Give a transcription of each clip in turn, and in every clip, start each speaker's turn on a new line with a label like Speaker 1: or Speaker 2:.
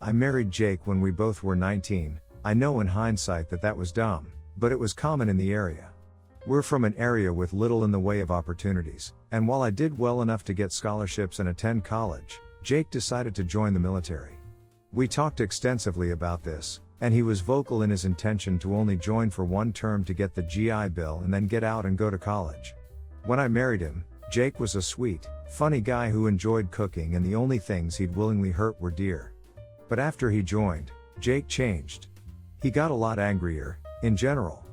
Speaker 1: I married Jake when we both were 19. I know in hindsight that was dumb, but it was common in the area. We're from an area with little in the way of opportunities, and while I did well enough to get scholarships and attend college, Jake decided to join the military. We talked extensively about this, and he was vocal in his intention to only join for one term to get the GI Bill and then get out and go to college. When I married him, Jake was a sweet, funny guy who enjoyed cooking, and the only things he'd willingly hurt were deer. But after he joined, Jake changed. He got a lot angrier, in general.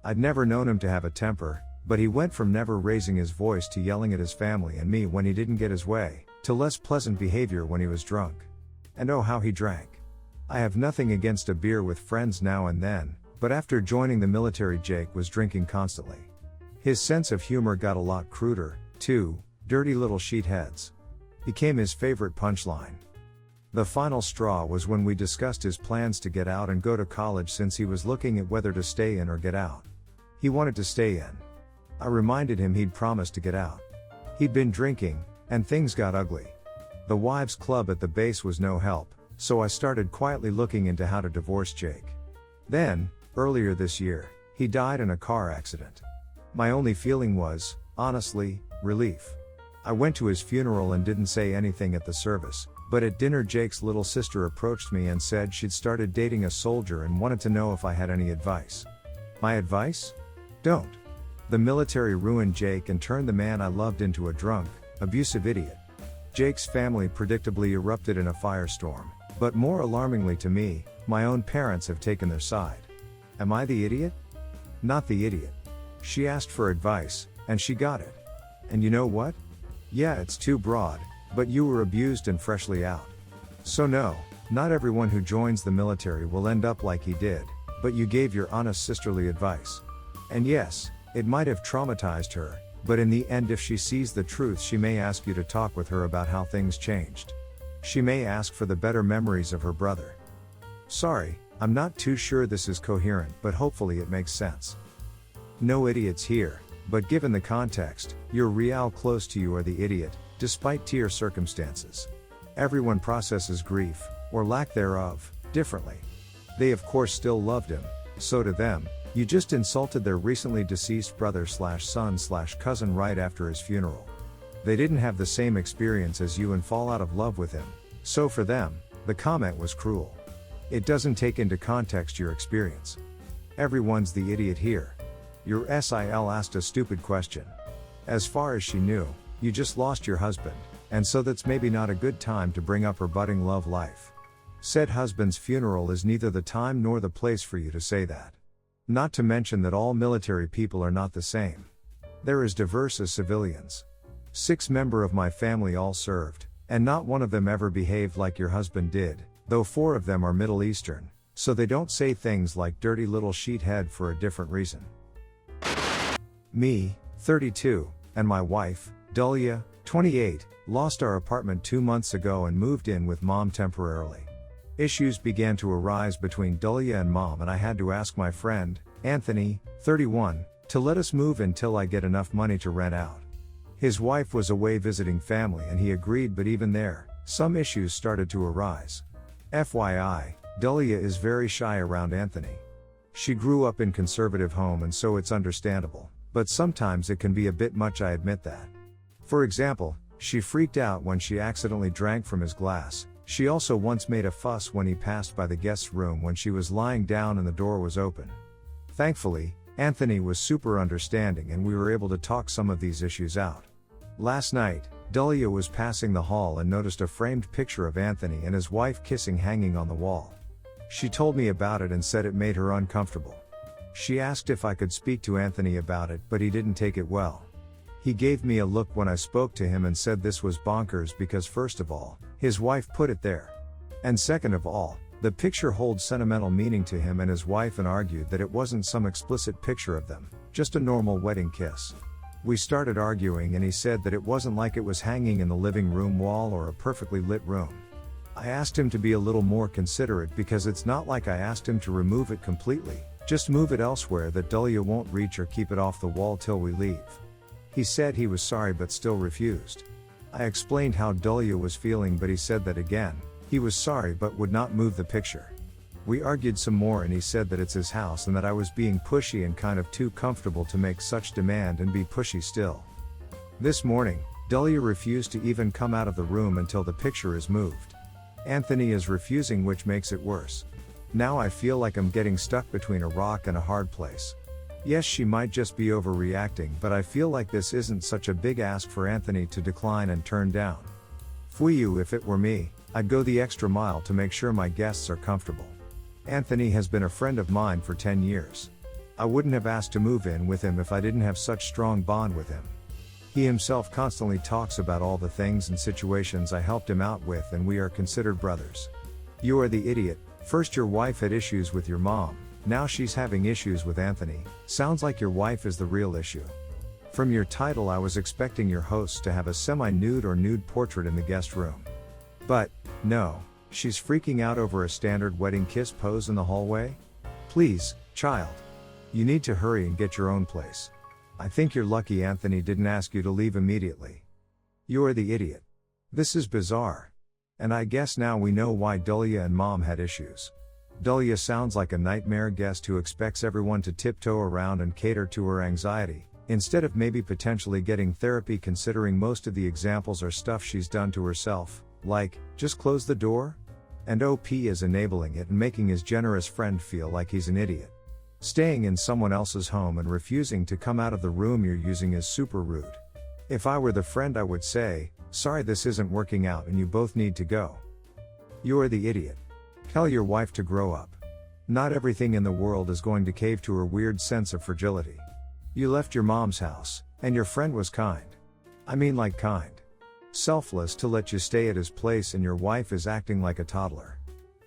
Speaker 1: I'd never known him to have a temper, but he went from never raising his voice to yelling at his family and me when he didn't get his way, to less pleasant behavior when he was drunk. And oh, how he drank. I have nothing against a beer with friends now and then, but after joining the military, Jake was drinking constantly. His sense of humor got a lot cruder, too. Dirty little sheetheads became his favorite punchline. The final straw was when we discussed his plans to get out and go to college, since he was looking at whether to stay in or get out. He wanted to stay in. I reminded him he'd promised to get out. He'd been drinking, and things got ugly. The wives' club at the base was no help, so I started quietly looking into how to divorce Jake. Then, earlier this year, he died in a car accident. My only feeling was, honestly, relief. I went to his funeral and didn't say anything at the service, but at dinner Jake's little sister approached me and said she'd started dating a soldier and wanted to know if I had any advice. My advice? Don't. The military ruined Jake and turned the man I loved into a drunk, abusive idiot. Jake's family predictably erupted in a firestorm, but more alarmingly to me, my own parents have taken their side. Am I the idiot? Not the idiot. She asked for advice, and she got it. And you know what? Yeah, it's too broad, but you were abused and freshly out. So no, not everyone who joins the military will end up like he did, but you gave your honest sisterly advice. And yes, it might have traumatized her, but in the end, if she sees the truth, she may ask you to talk with her about how things changed. She may ask for the better memories of her brother. Sorry, I'm not too sure this is coherent, but hopefully it makes sense. No idiots here, but given the context, your real close to you are the idiot, despite tier circumstances. Everyone processes grief, or lack thereof, differently. They of course still loved him, so to them, you just insulted their recently deceased brother/son/cousin right after his funeral. They didn't have the same experience as you and fall out of love with him, so for them, the comment was cruel. It doesn't take into context your experience. Everyone's the idiot here. Your SIL asked a stupid question. As far as she knew, you just lost your husband, and so that's maybe not a good time to bring up her budding love life. Said husband's funeral is neither the time nor the place for you to say that. Not to mention that all military people are not the same. They're as diverse as civilians. 6 members of my family all served, and not one of them ever behaved like your husband did, though 4 of them are Middle Eastern, so they don't say things like dirty little sheethead for a different reason. Me, 32, and my wife, Dahlia, 28, lost our apartment 2 months ago and moved in with mom temporarily. Issues began to arise between Dahlia and mom, and I had to ask my friend, Anthony, 31, to let us move until I get enough money to rent out. His wife was away visiting family and he agreed, but even there, some issues started to arise. FYI, Dahlia is very shy around Anthony. She grew up in conservative home and so it's understandable, but sometimes it can be a bit much, I admit that. For example, she freaked out when she accidentally drank from his glass. She also once made a fuss when he passed by the guest's room when she was lying down and the door was open. Thankfully, Anthony was super understanding and we were able to talk some of these issues out. Last night, Dahlia was passing the hall and noticed a framed picture of Anthony and his wife kissing hanging on the wall. She told me about it and said it made her uncomfortable. She asked if I could speak to Anthony about it, but he didn't take it well. He gave me a look when I spoke to him and said this was bonkers because first of all, his wife put it there. And second of all, the picture holds sentimental meaning to him and his wife, and argued that it wasn't some explicit picture of them, just a normal wedding kiss. We started arguing and he said that it wasn't like it was hanging in the living room wall or a perfectly lit room. I asked him to be a little more considerate because it's not like I asked him to remove it completely, just move it elsewhere that Dahlia won't reach or keep it off the wall till we leave. He said he was sorry but still refused. I explained how Dahlia was feeling, but he said that again, He was sorry but would not move the picture. We argued some more and he said that it's his house and that I was being pushy and kind of too comfortable to make such demand and be pushy still. This morning, Delia refused to even come out of the room until the picture is moved. Anthony is refusing, which makes it worse. Now I feel like I'm getting stuck between a rock and a hard place. Yes, she might just be overreacting, but I feel like this isn't such a big ask for Anthony to decline and turn down. Fuyu, if it were me, I'd go the extra mile to make sure my guests are comfortable. Anthony has been a friend of mine for 10 years. I wouldn't have asked to move in with him if I didn't have such strong bond with him. He himself constantly talks about all the things and situations I helped him out with, and we are considered brothers. You are the idiot. First your wife had issues with your mom, now she's having issues with Anthony. Sounds like your wife is the real issue. From your title I was expecting your hosts to have a semi-nude or nude portrait in the guest room. But, no, she's freaking out over a standard wedding kiss pose in the hallway? Please, child. You need to hurry and get your own place. I think you're lucky Anthony didn't ask you to leave immediately. You're the idiot. This is bizarre. And I guess now we know why Delia and mom had issues. Delia sounds like a nightmare guest who expects everyone to tiptoe around and cater to her anxiety, instead of maybe potentially getting therapy, considering most of the examples are stuff she's done to herself, like, just close the door? And OP is enabling it and making his generous friend feel like he's an idiot. Staying in someone else's home and refusing to come out of the room you're using is super rude. If I were the friend I would say, sorry, this isn't working out and you both need to go. You're the idiot. Tell your wife to grow up. Not everything in the world is going to cave to her weird sense of fragility. You left your mom's house, and your friend was kind. I mean like kind. Selfless to let you stay at his place, and your wife is acting like a toddler.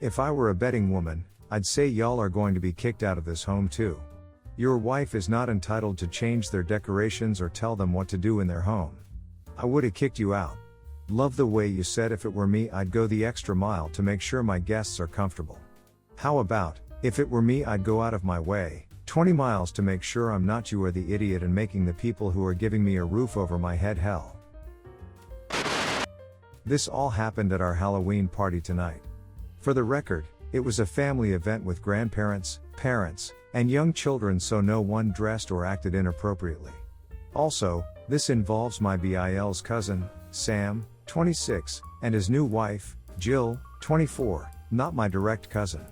Speaker 1: If I were a betting woman, I'd say y'all are going to be kicked out of this home too. Your wife is not entitled to change their decorations or tell them what to do in their home. I would have kicked you out. Love the way you said if it were me I'd go the extra mile to make sure my guests are comfortable. How about, if it were me I'd go out of my way, 20 miles to make sure I'm not you are the idiot and making the people who are giving me a roof over my head hell. This all happened at our Halloween party tonight. For the record, it was a family event with grandparents, parents, and young children, so no one dressed or acted inappropriately. Also, this involves my BIL's cousin, Sam, 26, and his new wife, Jill, 24, not my direct cousin.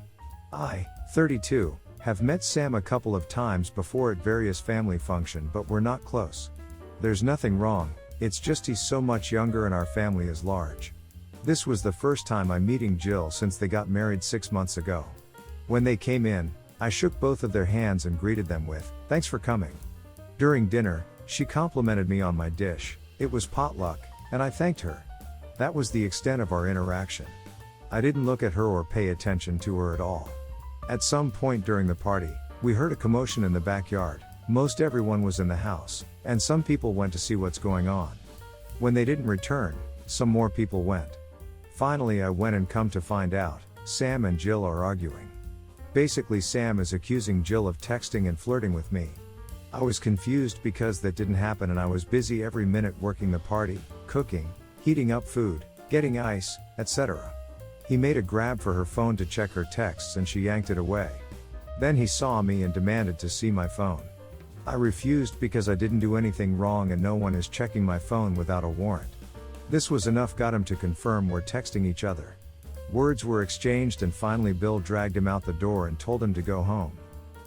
Speaker 1: I, 32, have met Sam a couple of times before at various family functions, but we're not close. There's nothing wrong, it's just he's so much younger and our family is large. This was the first time I'm meeting Jill since they got married 6 months ago. When they came in, I shook both of their hands and greeted them with, "Thanks for coming." During dinner, she complimented me on my dish. It was potluck, and I thanked her. That was the extent of our interaction. I didn't look at her or pay attention to her at all. At some point during the party, we heard a commotion in the backyard. Most everyone was in the house, and some people went to see what's going on. When they didn't return, some more people went. Finally I went, and come to find out, Sam and Jill are arguing. Basically Sam is accusing Jill of texting and flirting with me. I was confused because that didn't happen and I was busy every minute working the party, cooking, heating up food, getting ice, etc. He made a grab for her phone to check her texts and she yanked it away. Then he saw me and demanded to see my phone. I refused because I didn't do anything wrong and no one is checking my phone without a warrant. This was enough, got him to confirm we're texting each other. Words were exchanged and finally Bill dragged him out the door and told him to go home.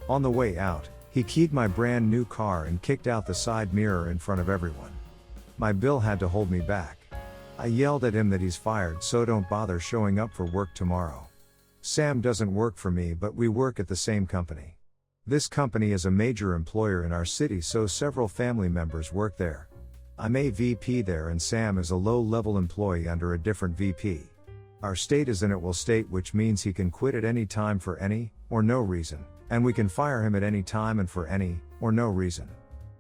Speaker 1: On the way out, he keyed my brand new car and kicked out the side mirror in front of everyone. My Bill had to hold me back. I yelled at him that he's fired, so don't bother showing up for work tomorrow. Sam doesn't work for me, but we work at the same company. This company is a major employer in our city, so several family members work there. I'm a VP there and Sam is a low-level employee under a different VP. Our state is an at-will state, which means he can quit at any time for any, or no reason, and we can fire him at any time and for any, or no reason.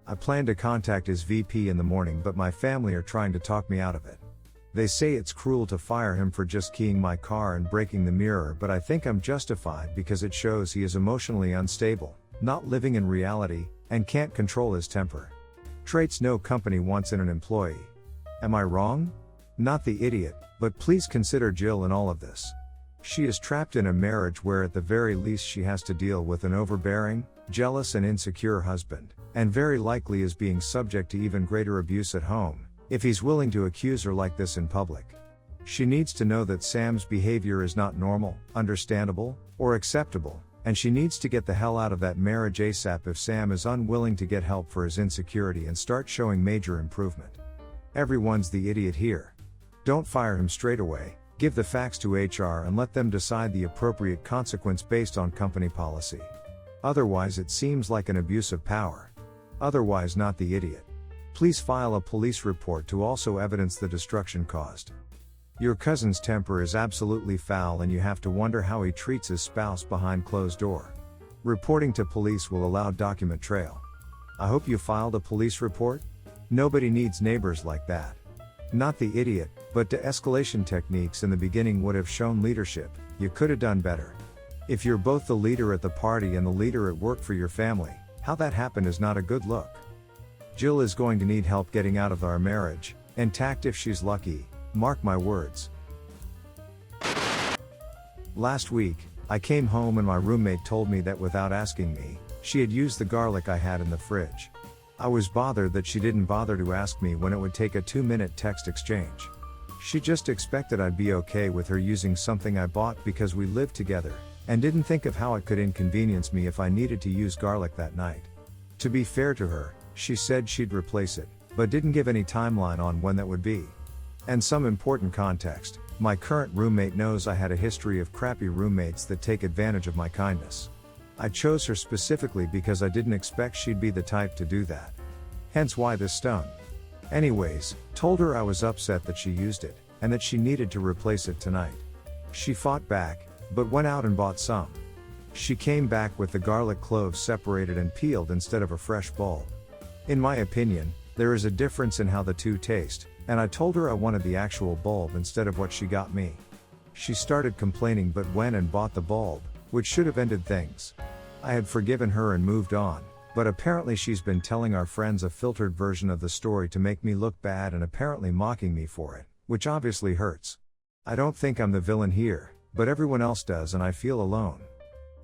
Speaker 1: I plan to contact his VP in the morning, but my family are trying to talk me out of it. They say it's cruel to fire him for just keying my car and breaking the mirror, but I think I'm justified because it shows he is emotionally unstable, not living in reality, and can't control his temper. Traits no company wants in an employee. Am I wrong? Not the idiot, but please consider Jill in all of this. She is trapped in a marriage where at the very least she has to deal with an overbearing, jealous and insecure husband, and very likely is being subject to even greater abuse at home, if he's willing to accuse her like this in public. She needs to know that Sam's behavior is not normal, understandable, or acceptable, and she needs to get the hell out of that marriage ASAP if Sam is unwilling to get help for his insecurity and start showing major improvement. Everyone's the idiot here. Don't fire him straight away, give the facts to HR and let them decide the appropriate consequence based on company policy. Otherwise it seems like an abuse of power. Otherwise not the idiot. Please file a police report to also evidence the destruction caused. Your cousin's temper is absolutely foul and you have to wonder how he treats his spouse behind closed door. Reporting to police will allow document trail. I hope you filed a police report. Nobody needs neighbors like that. Not the idiot, but de-escalation techniques in the beginning would have shown leadership. You could have done better. If you're both the leader at the party and the leader at work for your family, how that happened is not a good look. Jill is going to need help getting out of our marriage, intact if she's lucky. Mark my words. Last week, I came home and my roommate told me that without asking me, she had used the garlic I had in the fridge. I was bothered that she didn't bother to ask me when it would take a 2-minute text exchange. She just expected I'd be okay with her using something I bought because we lived together, and didn't think of how it could inconvenience me if I needed to use garlic that night. To be fair to her, she said she'd replace it, but didn't give any timeline on when that would be. And some important context, my current roommate knows I had a history of crappy roommates that take advantage of my kindness. I chose her specifically because I didn't expect she'd be the type to do that. Hence why this stung. Anyways, told her I was upset that she used it, and that she needed to replace it tonight. She fought back, but went out and bought some. She came back with the garlic cloves separated and peeled instead of a fresh bulb. In my opinion, there is a difference in how the two taste, and I told her I wanted the actual bulb instead of what she got me. She started complaining but went and bought the bulb, which should have ended things. I had forgiven her and moved on, but apparently she's been telling our friends a filtered version of the story to make me look bad and apparently mocking me for it, which obviously hurts. I don't think I'm the villain here, but everyone else does and I feel alone.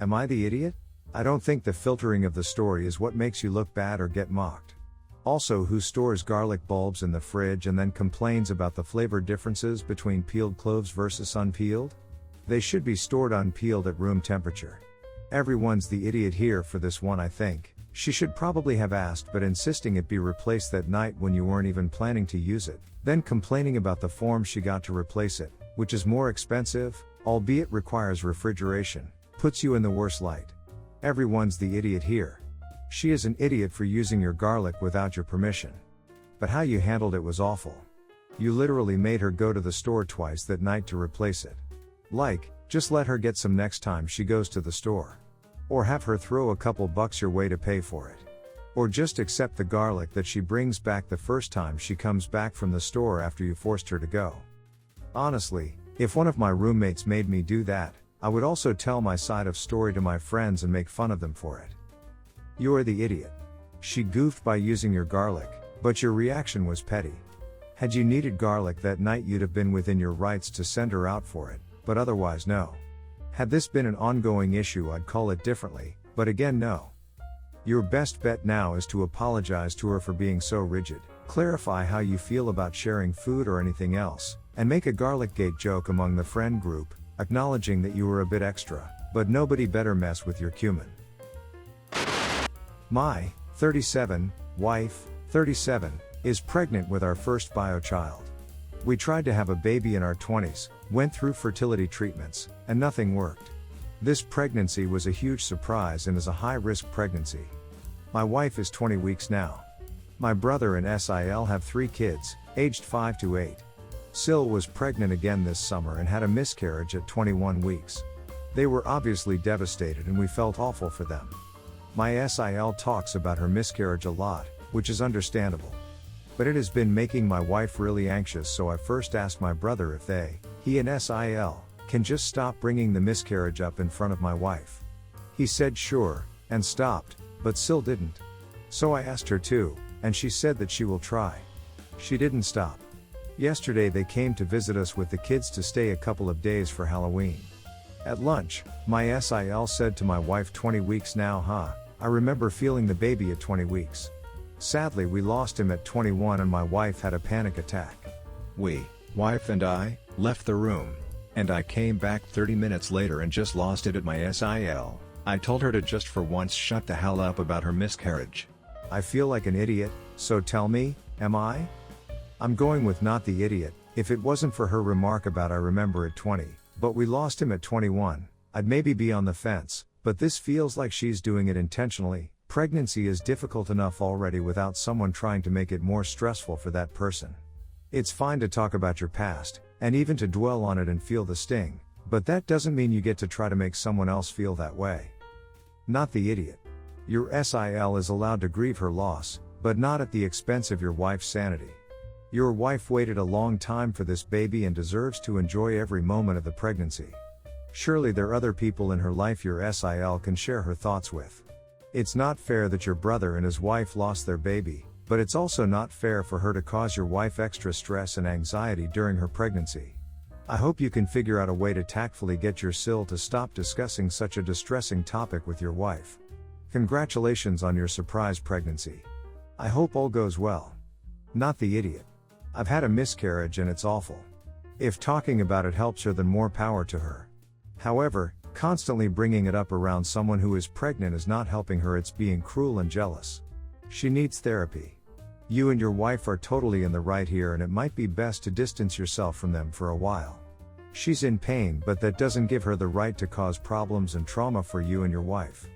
Speaker 1: Am I the idiot? I don't think the filtering of the story is what makes you look bad or get mocked. Also, who stores garlic bulbs in the fridge and then complains about the flavor differences between peeled cloves versus unpeeled? They should be stored unpeeled at room temperature. Everyone's the idiot here for this one, I think. She should probably have asked but insisting it be replaced that night when you weren't even planning to use it, then complaining about the form she got to replace it, which is more expensive, albeit requires refrigeration, puts you in the worst light. Everyone's the idiot here. She is an idiot for using your garlic without your permission. But how you handled it was awful. You literally made her go to the store twice that night to replace it. Just let her get some next time she goes to the store. Or have her throw a couple bucks your way to pay for it. Or just accept the garlic that she brings back the first time she comes back from the store after you forced her to go. Honestly, if one of my roommates made me do that, I would also tell my side of story to my friends and make fun of them for it. You're the idiot. She goofed by using your garlic, but your reaction was petty. Had you needed garlic that night, you'd have been within your rights to send her out for it, but otherwise no. Had this been an ongoing issue, I'd call it differently, but again no. Your best bet now is to apologize to her for being so rigid, clarify how you feel about sharing food or anything else, and make a garlic gate joke among the friend group, acknowledging that you were a bit extra, but nobody better mess with your cumin. My 37 wife, 37, is pregnant with our first bio child. We tried to have a baby in our 20s, went through fertility treatments, and nothing worked. This pregnancy was a huge surprise and is a high-risk pregnancy. My wife is 20 weeks now. My brother and SIL have 3 kids, aged 5 to 8. Sil was pregnant again this summer and had a miscarriage at 21 weeks. They were obviously devastated and we felt awful for them. My SIL talks about her miscarriage a lot, which is understandable. But it has been making my wife really anxious, so I first asked my brother if he and SIL, can just stop bringing the miscarriage up in front of my wife. He said sure, and stopped, but Sil didn't. So I asked her to, and she said that she will try. She didn't stop. Yesterday they came to visit us with the kids to stay a couple of days for Halloween. At lunch, my SIL said to my wife, 20 weeks now, huh? I remember feeling the baby at 20 weeks. Sadly, we lost him at 21 and my wife had a panic attack.
Speaker 2: We, wife and I, left the room. And I came back 30 minutes later and just lost it at my SIL. I told her to just for once shut the hell up about her miscarriage.
Speaker 1: I feel like an idiot, so tell me, am I? I'm going with not the idiot. If it wasn't for her remark about I remember at 20, but we lost him at 21, I'd maybe be on the fence, but this feels like she's doing it intentionally. Pregnancy is difficult enough already without someone trying to make it more stressful for that person. It's fine to talk about your past, and even to dwell on it and feel the sting, but that doesn't mean you get to try to make someone else feel that way. Not the idiot. Your SIL is allowed to grieve her loss, but not at the expense of your wife's sanity. Your wife waited a long time for this baby and deserves to enjoy every moment of the pregnancy. Surely there are other people in her life your SIL can share her thoughts with. It's not fair that your brother and his wife lost their baby, but it's also not fair for her to cause your wife extra stress and anxiety during her pregnancy. I hope you can figure out a way to tactfully get your SIL to stop discussing such a distressing topic with your wife. Congratulations on your surprise pregnancy. I hope all goes well. Not the idiot. I've had a miscarriage and it's awful. If talking about it helps her, then more power to her. However, constantly bringing it up around someone who is pregnant is not helping her, it's being cruel and jealous. She needs therapy. You and your wife are totally in the right here, and it might be best to distance yourself from them for a while. She's in pain, but that doesn't give her the right to cause problems and trauma for you and your wife.